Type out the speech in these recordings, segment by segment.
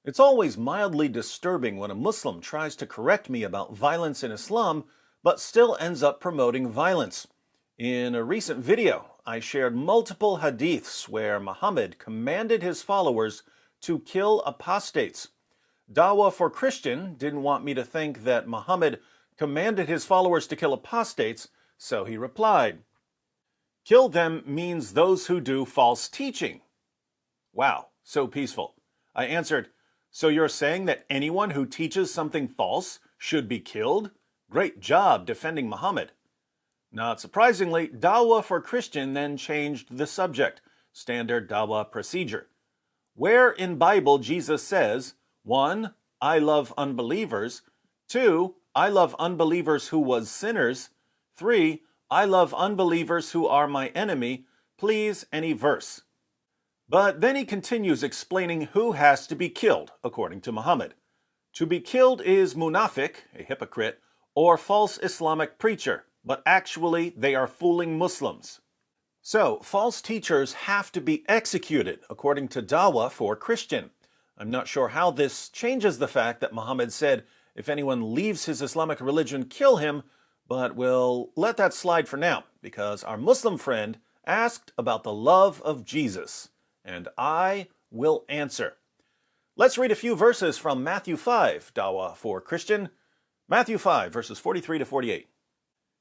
It's always mildly disturbing when a Muslim tries to correct me about violence in Islam, but still ends up promoting violence. In a recent video, I shared multiple hadiths where Muhammad commanded his followers to kill apostates. Dawah for Christian didn't want me to think that Muhammad commanded his followers to kill apostates, so he replied, "Kill them means those who do false teaching." Wow, so peaceful. I answered, "So you're saying that anyone who teaches something false should be killed? Great job defending Muhammad." Not surprisingly, Dawah for Christian then changed the subject, standard Dawah procedure. Where in Bible Jesus says, 1. I love unbelievers, 2. I love unbelievers who was sinners, 3. I love unbelievers who are my enemy, please any verse. But then he continues explaining who has to be killed, according to Muhammad. To be killed is munafiq, a hypocrite, or false Islamic preacher, but actually they are fooling Muslims. So, false teachers have to be executed, according to Dawah for Christian. I'm not sure how this changes the fact that Muhammad said, if anyone leaves his Islamic religion, kill him, but we'll let that slide for now, because our Muslim friend asked about the love of Jesus. And I will answer. Let's read a few verses from Matthew 5, Dawah for Christian. Matthew 5, verses 43 to 48.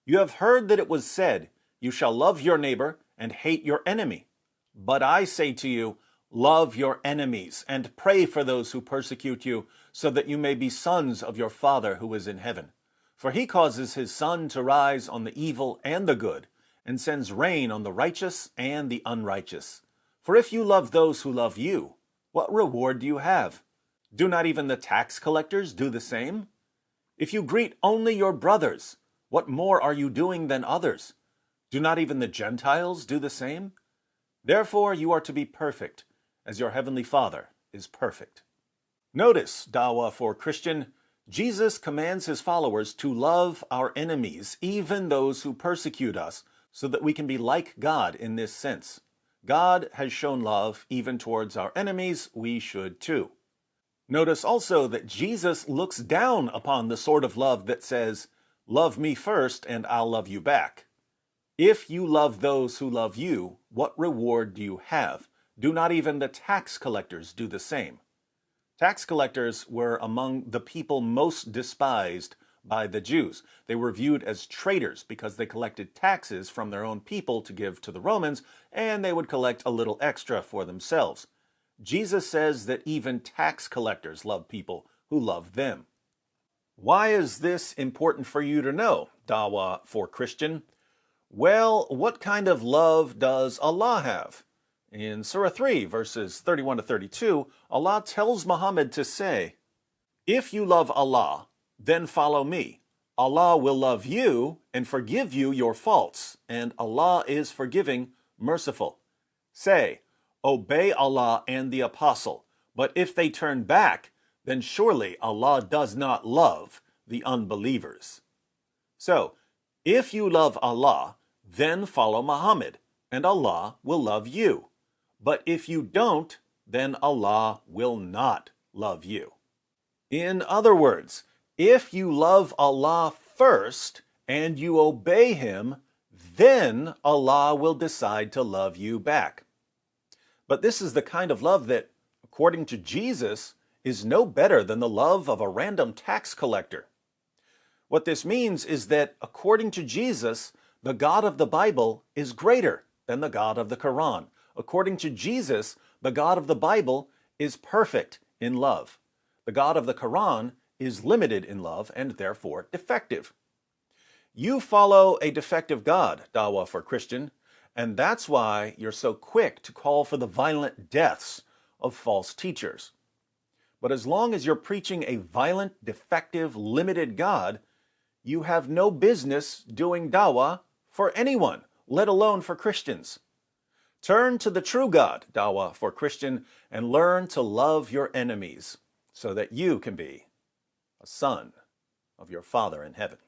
You have heard that it was said, you shall love your neighbor and hate your enemy. But I say to you, love your enemies and pray for those who persecute you, so that you may be sons of your Father who is in heaven. For he causes his sun to rise on the evil and the good, and sends rain on the righteous and the unrighteous. For if you love those who love you, what reward do you have? Do not even the tax collectors do the same? If you greet only your brothers, what more are you doing than others? Do not even the Gentiles do the same? Therefore you are to be perfect, as your heavenly Father is perfect. Notice, Dawah for Christian, Jesus commands his followers to love our enemies, even those who persecute us, so that we can be like God in this sense. God has shown love even towards our enemies, we should too. Notice also that Jesus looks down upon the sort of love that says, love me first and I'll love you back. If you love those who love you, what reward do you have? Do not even the tax collectors do the same? Tax collectors were among the people most despised by the Jews. They were viewed as traitors because they collected taxes from their own people to give to the Romans, and they would collect a little extra for themselves. Jesus says that even tax collectors love people who love them. Why is this important for you to know, Dawah for Christian? Well, what kind of love does Allah have? In Surah 3, verses 31 to 32, Allah tells Muhammad to say, if you love Allah, then follow me. Allah will love you and forgive you your faults, and Allah is forgiving, merciful. Say, obey Allah and the apostle, but if they turn back, then surely Allah does not love the unbelievers. So, if you love Allah, then follow Muhammad, and Allah will love you. But if you don't, then Allah will not love you. In other words, if you love Allah first and you obey him, then Allah will decide to love you back. But this is the kind of love that, according to Jesus, is no better than the love of a random tax collector. What this means is that, according to Jesus, the God of the Bible is greater than the God of the Quran. According to Jesus, the God of the Bible is perfect in love. The God of the Quran is limited in love and therefore defective. You follow a defective God, Dawah for Christian, and that's why you're so quick to call for the violent deaths of false teachers. But as long as you're preaching a violent, defective, limited God, you have no business doing Dawah for anyone, let alone for Christians. Turn to the true God, Dawah for Christian, and learn to love your enemies so that you can be a son of your Father in heaven.